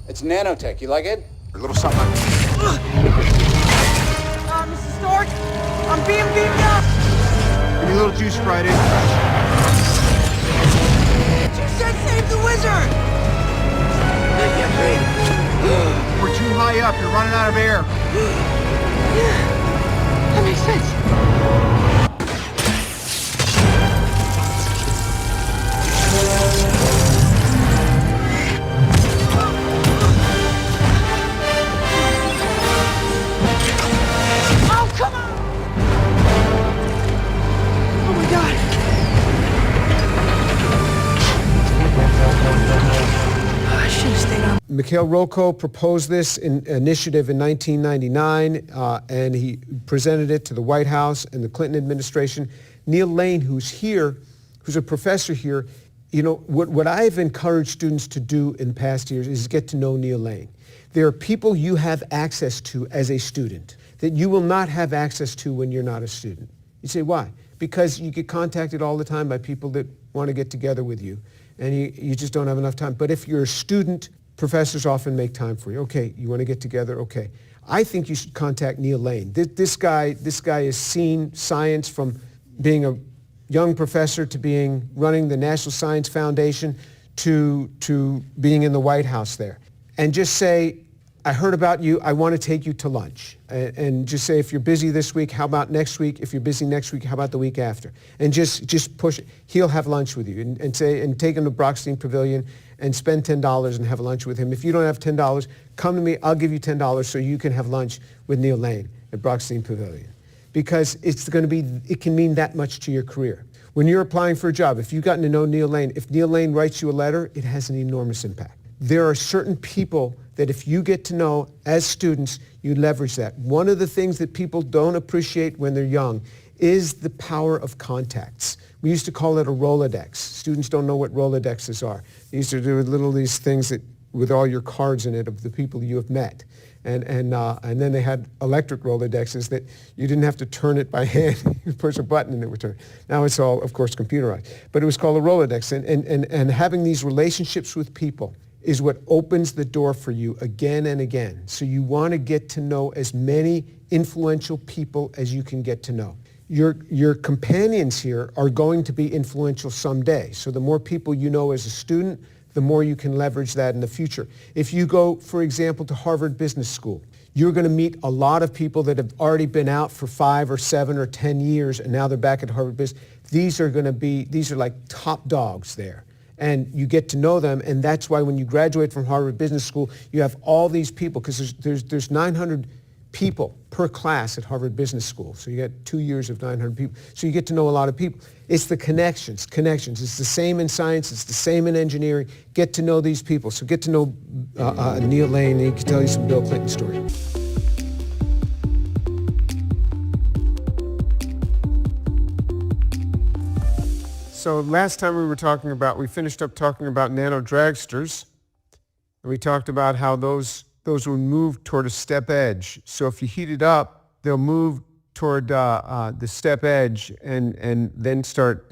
It's nanotech. You like it? A little something. Mr. Stork, I'm being beamed up. Give me a little juice, Friday. You said save the wizard. We're too high up. You're running out of air. Yeah, that makes sense. Mikhail Rocco proposed this initiative in 1999, and he presented it to the White House and the Clinton administration. Neil Lane, who's here, who's a professor here, you know, what I've encouraged students to do in past years is get to know Neil Lane. There are people you have access to as a student that you will not have access to when you're not a student. You say, why? Because you get contacted all the time by people that want to get together with you, and you just don't have enough time. But if you're a student, professors often make time for you. Okay, you want to get together? Okay. I think you should contact Neil Lane. This guy has seen science from being a young professor to running the National Science Foundation to being in the White House there. And just say, I heard about you, I want to take you to lunch. And just say, if you're busy this week, how about next week? If you're busy next week, how about the week after? And just push it. He'll have lunch with you and take him to Brockstein Pavilion and spend $10 and have lunch with him. If you don't have $10, come to me, I'll give you $10 so you can have lunch with Neil Lane at Brockstein Pavilion. Because it can mean that much to your career. When you're applying for a job, if you've gotten to know Neil Lane, if Neil Lane writes you a letter, it has an enormous impact. There are certain people that if you get to know as students, you leverage that. One of the things that people don't appreciate when they're young is the power of contacts. We used to call it a Rolodex. Students don't know what Rolodexes are. These are these things that with all your cards in it of the people you have met. And then they had electric Rolodexes that you didn't have to turn it by hand. You push a button and it would turn. Now it's all, of course, computerized. But it was called a Rolodex. And having these relationships with people is what opens the door for you again and again. So you want to get to know as many influential people as you can get to know. Your companions here are going to be influential someday. So the more people you know as a student, the more you can leverage that in the future. If you go, for example, to Harvard Business School, you're going to meet a lot of people that have already been out for 5 or 7 or 10 years, and now they're back at Harvard Business. These are like top dogs there. And you get to know them, and that's why when you graduate from Harvard Business School, you have all these people, because there's 900 people per class at Harvard Business School. So you get 2 years of 900 people. So you get to know a lot of people. It's the connections. It's the same in science. It's the same in engineering. Get to know these people. So get to know Neil Lane, and he can tell you some Bill Clinton stories. So last time we finished up talking about nano dragsters, and we talked about how those will move toward a step edge. So if you heat it up, they'll move toward the step edge and then start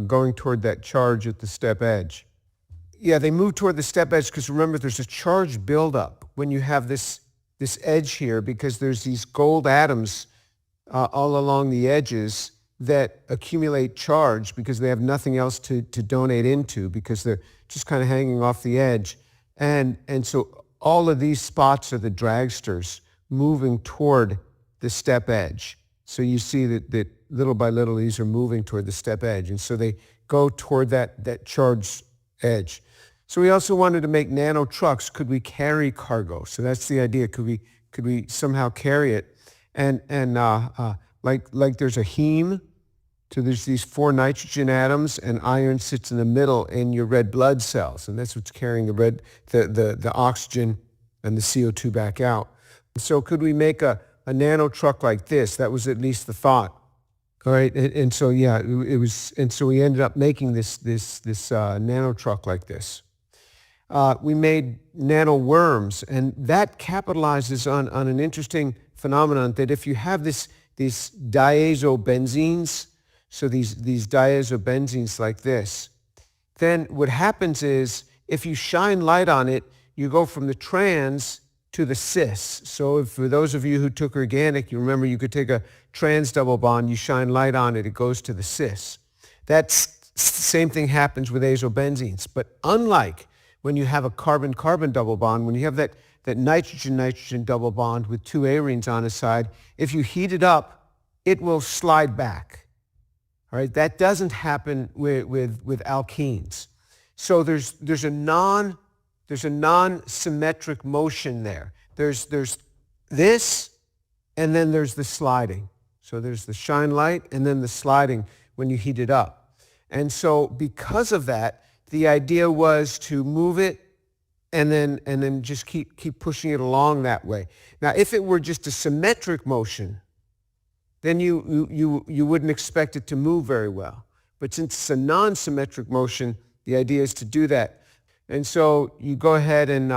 going toward that charge at the step edge. Yeah, they move toward the step edge because remember, there's a charge buildup when you have this edge here, because there's these gold atoms all along the edges that accumulate charge because they have nothing else to donate into, because they're just kind of hanging off the edge. And so all of these spots are the dragsters moving toward the step edge. So you see that little by little these are moving toward the step edge. And so they go toward that charged edge. So we also wanted to make nano trucks. Could we carry cargo? So that's the idea. Could we somehow carry it? And like there's a heme. So there's these 4 nitrogen atoms, and iron sits in the middle in your red blood cells, and that's what's carrying the oxygen and the CO2 back out. So could we make a nano truck like this? That was at least the thought. All right, and so yeah, it was, and so we ended up making this nano truck like this. We made nano worms, and that capitalizes on an interesting phenomenon that if you have these diazobenzenes, so these diazobenzenes like this, then what happens is if you shine light on it, you go from the trans to the cis. So if, for those of you who took organic, you remember you could take a trans double bond, you shine light on it, it goes to the cis. That's same thing happens with azobenzenes. But unlike when you have a carbon-carbon double bond, when you have that nitrogen-nitrogen double bond with two arenes on the side, if you heat it up, it will slide back. All right, that doesn't happen with alkenes. So there's a non-symmetric motion there. There's this, and then there's the sliding. So there's the shine light and then the sliding when you heat it up. And so because of that, the idea was to move it and then just keep pushing it along that way. Now, if it were just a symmetric motion, then you wouldn't expect it to move very well. But since it's a non-symmetric motion, the idea is to do that. And so you go ahead and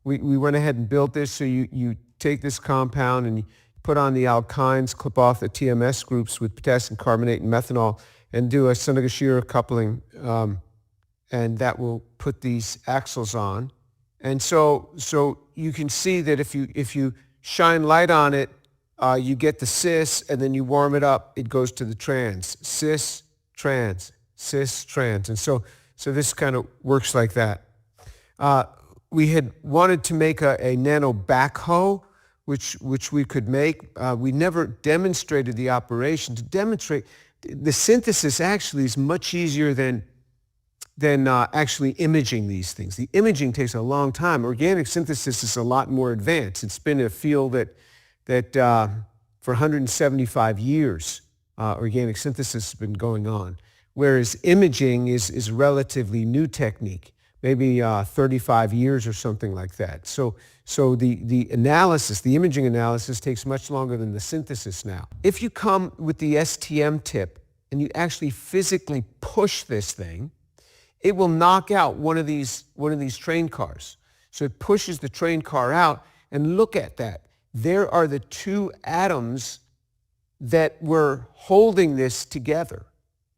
we went ahead and built this. So you take this compound and you put on the alkynes, clip off the TMS groups with potassium carbonate and methanol, and do a Sunagashira coupling, and that will put these axles on. And so you can see that if you shine light on it, you get the cis, and then you warm it up, it goes to the trans. Cis, trans, cis, trans. And so this kind of works like that. We had wanted to make a nano backhoe, which we could make. We never demonstrated the operation. To demonstrate, the synthesis actually is much easier than actually imaging these things. The imaging takes a long time. Organic synthesis is a lot more advanced. It's been a field that for 175 years, organic synthesis has been going on, whereas imaging is a relatively new technique, maybe 35 years or something like that. So the analysis, the imaging analysis, takes much longer than the synthesis now. If you come with the STM tip and you actually physically push this thing, it will knock out one of these train cars. So it pushes the train car out, and look at that. There are the two atoms that were holding this together.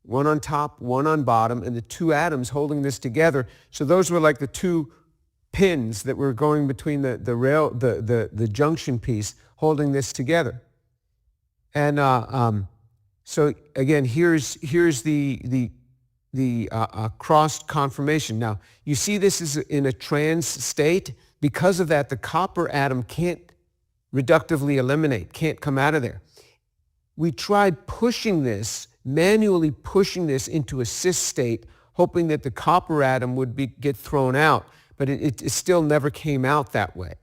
One on top, one on bottom, and the two atoms holding this together. So those were like the two pins that were going between the junction piece holding this together. And so again, here's the crossed conformation. Now, you see this is in a trans state. Because of that, the copper atom can't reductively eliminate, can't come out of there. We tried manually pushing this into a cis state, hoping that the copper atom would get thrown out, but it still never came out that way.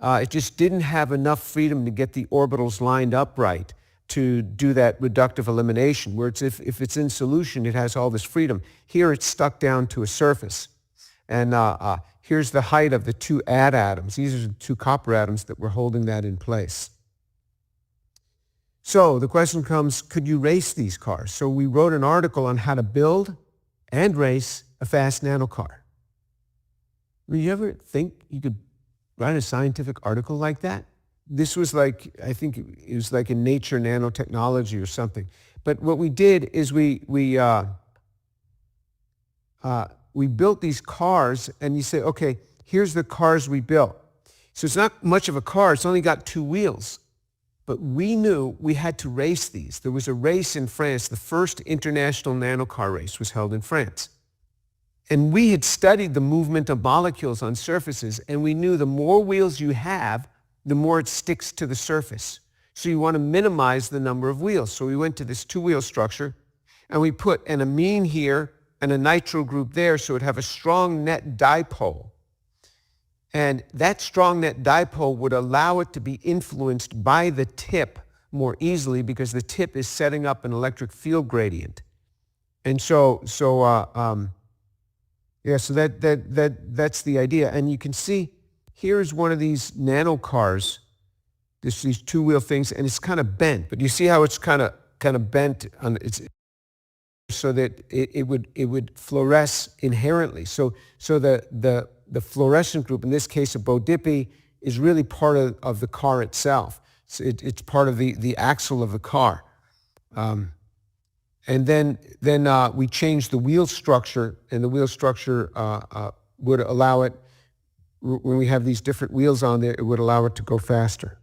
It just didn't have enough freedom to get the orbitals lined up right to do that reductive elimination, where if it's in solution, it has all this freedom. Here it's stuck down to a surface. And here's the height of the two add atoms. These are the two copper atoms that were holding that in place. So the question comes, could you race these cars? So we wrote an article on how to build and race a fast nano car. Did you ever think you could write a scientific article like that? This was like, I think it was like in Nature Nanotechnology or something. But what we did is we built these cars, and you say, okay, here's the cars we built. So it's not much of a car, it's only got two wheels. But we knew we had to race these. There was a race in France. The first international nanocar race was held in France. And we had studied the movement of molecules on surfaces, and we knew the more wheels you have, the more it sticks to the surface. So you want to minimize the number of wheels. So we went to this two-wheel structure, and we put an amine here and a nitro group there, so it would have a strong net dipole. And that strong net dipole would allow it to be influenced by the tip more easily, because the tip is setting up an electric field gradient. And that's the idea. And you can see here's one of these nano cars, these two-wheel things, and it's kind of bent. But you see how it's kind of bent on its, so that it would fluoresce inherently. So the fluorescent group, in this case of Bodipi, is really part of the car itself. So it's part of the axle of the car. And then we changed the wheel structure, and the wheel structure would allow it when we have these different wheels on there, it would allow it to go faster.